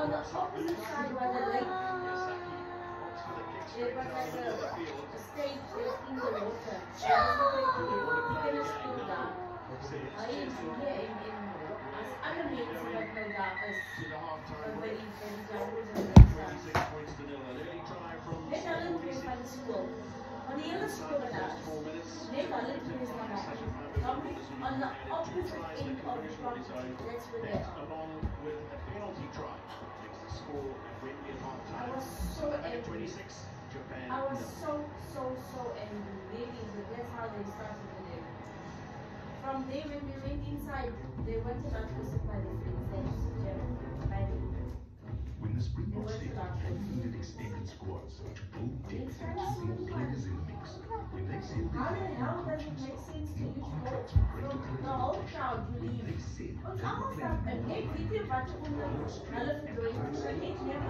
on the opposite side where the lake, there was like a stage in the water. Tennis school daar. Hy is hier in as alle mense wat nou daar is, by die jongers en mense. Net hulle twee van die school. Van die hele school daar is. Net hulle twee is van daar. On the opposite end of the property, that's where they are. I was so angry. I was so angry. Really, but that's how they started the day. From there, when we went inside, they wanted us to sit by the fence. When the Springboks had needed extended squads to build depth and keep more players in the mix, when they said how the hell does it make sense to you to go from the whole crowd to leave? Ons allemaal stap en net weet jy wat onder hulle verdwijnt. So net neem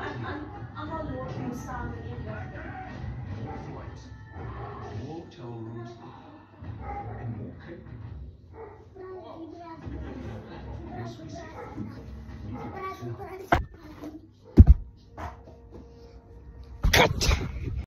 allemaal loop en staan in een richting. more flights, more hotel rooms, and more Cape people. Yes, we said, we need to